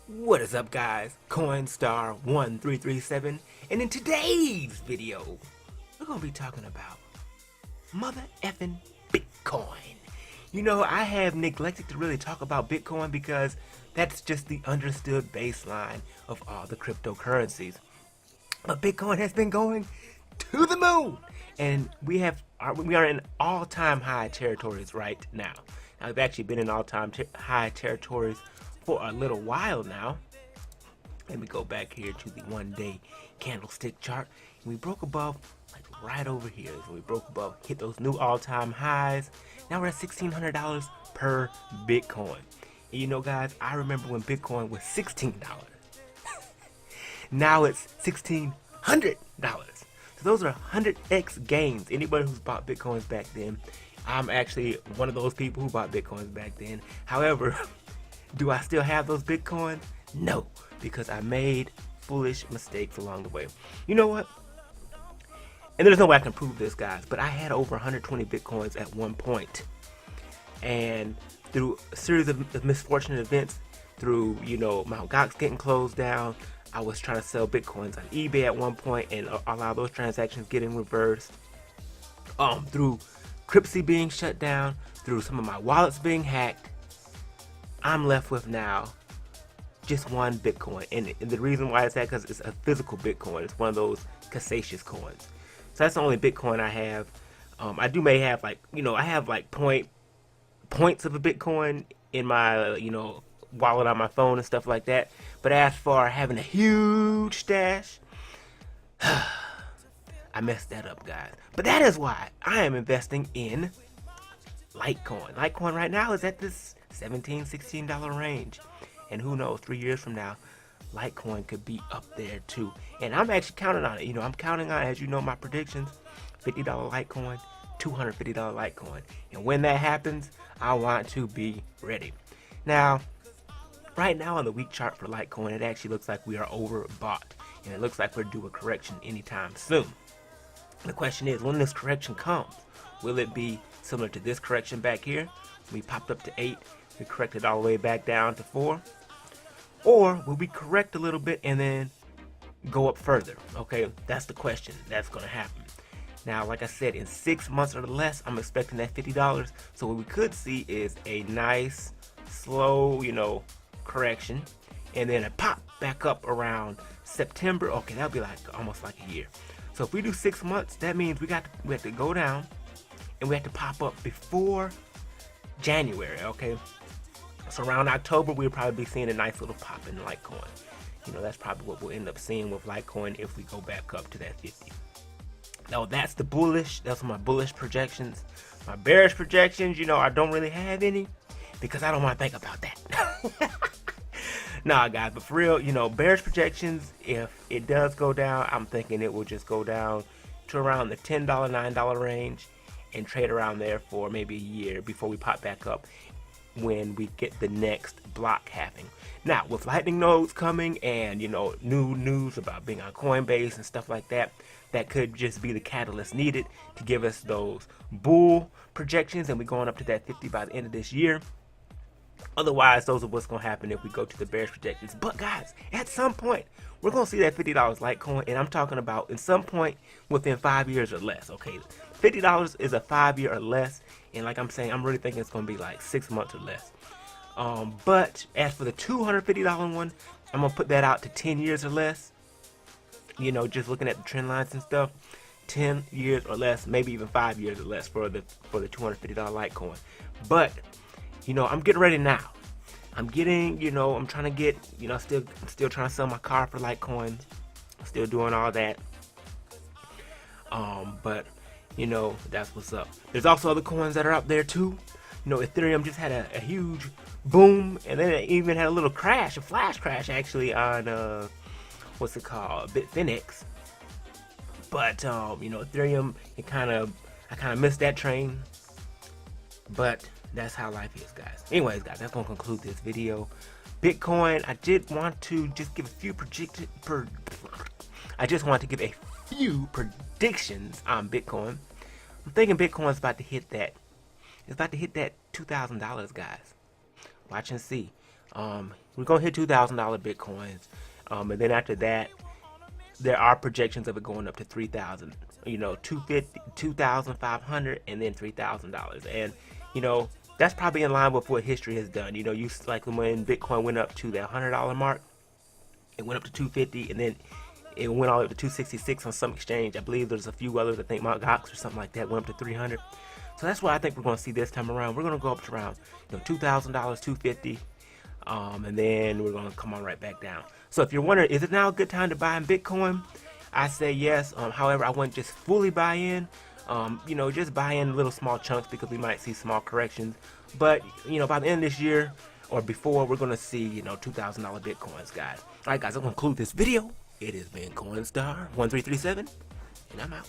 What is up, guys? CoinStar1337, and in today's video, we're gonna be talking about mother effing Bitcoin. You know, I have neglected to really talk about Bitcoin because that's just the understood baseline of all the cryptocurrencies. But Bitcoin has been going to the moon, and we are in all-time high territories right now. Now, we've actually been in all-time high territories for a little while now. Let me go back here to the one-day candlestick chart. And we broke above, like right over here. So we broke above, hit those new all-time highs. Now we're at $1,600 per Bitcoin. And you know, guys, I remember when Bitcoin was $16. Now it's $1,600. So those are 100x gains. Anybody who's bought Bitcoins back then, I'm actually one of those people who bought Bitcoins back then. However, do I still have those Bitcoins? No, because I made foolish mistakes along the way. You know what? And there's no way I can prove this, guys, but I had over 120 Bitcoins at one point. And through a series of misfortunate events, through, you know, Mt. Gox getting closed down, I was trying to sell Bitcoins on eBay at one point and allow those transactions getting reversed. Through Cryptsy being shut down, through some of my wallets being hacked, I'm left with now just one Bitcoin. And the reason why it's that, because it's a physical Bitcoin. It's one of those Casasius coins. So that's the only Bitcoin I have. I may have, like, you know, I have like points of a Bitcoin in my, you know, wallet on my phone and stuff like that. But as for having a huge stash, I messed that up, guys. But that is why I am investing in Litecoin. Litecoin right now is at this $17, $16 range. And who knows, 3 years from now, Litecoin could be up there too. And I'm actually counting on it. You know, I'm counting on, as you know, my predictions, $50 Litecoin, $250 Litecoin. And when that happens, I want to be ready. Now, right now on the week chart for Litecoin, it actually looks like we are overbought. And it looks like we're due a correction anytime soon. The question is, when this correction comes, will it be similar to this correction back here? We popped up to 8, we corrected all the way back down to 4. Or will we correct a little bit and then go up further? Okay, that's the question that's going to happen. Now, like I said, in 6 months or less, I'm expecting that $50. So what we could see is a nice, slow, you know, correction. And then a pop back up around September. Okay, that'll be like almost like a year. So if we do 6 months, that means we have to go down and we have to pop up before January, okay? So around October, we'll probably be seeing a nice little pop in Litecoin. You know, that's probably what we'll end up seeing with Litecoin if we go back up to that 50. Now, that's my bullish projections. My bearish projections, you know, I don't really have any because I don't want to think about that. Nah, guys, but for real, you know, bearish projections, if it does go down, I'm thinking it will just go down to around the $10, $9 range and trade around there for maybe a year before we pop back up when we get the next block happening. Now, with lightning nodes coming and, you know, new news about being on Coinbase and stuff like that, that could just be the catalyst needed to give us those bull projections, and we're going up to that 50 by the end of this year. Otherwise, those are what's going to happen if we go to the bearish projections. But guys, at some point, we're going to see that $50 Litecoin, and I'm talking about in some point within 5 years or less. Okay, $50 is a 5 year or less, and like I'm saying, I'm really thinking it's going to be like 6 months or less. But as for the $250 one, I'm going to put that out to 10 years or less. You know, just looking at the trend lines and stuff, 10 years or less, maybe even 5 years or less for the $250 Litecoin. But you know, I'm getting ready now. I'm getting, you know, I'm trying to get, you know, still trying to sell my car for Litecoin. Still doing all that. But, you know, that's what's up. There's also other coins that are up there too. You know, Ethereum just had a huge boom, and then it even had a little crash, a flash crash actually on, what's it called, Bitfinex. But, you know, Ethereum, I kind of missed that train. But that's how life is, guys. Anyways, guys, that's gonna conclude this video. Bitcoin, I did want to just give a few predictions on Bitcoin. I'm thinking Bitcoin's about to hit that. It's about to hit that $2,000, guys. Watch and see. We're gonna hit $2,000 bitcoins, and then after that, there are projections of it going up to 3,000. 250, 2,500, and then $3,000. And that's probably in line with what history has done. You like when Bitcoin went up to that $100 mark, it went up to 250, and then it went all the way up to 266 on some exchange. I believe there's a few others. I think Mt. Gox or something like that went up to 300. So that's what I think we're going to see this time around. We're going to go up to around $2,000, 250, and then we're going to come on right back down. So if you're wondering, is it now a good time to buy in Bitcoin? I say yes. However, I wouldn't just fully buy in. Just buy in little small chunks because we might see small corrections. But by the end of this year or before, we're going to see $2,000 Bitcoins, guys. All right, guys, I'm going to conclude this video. It has been CoinStar1337, and I'm out.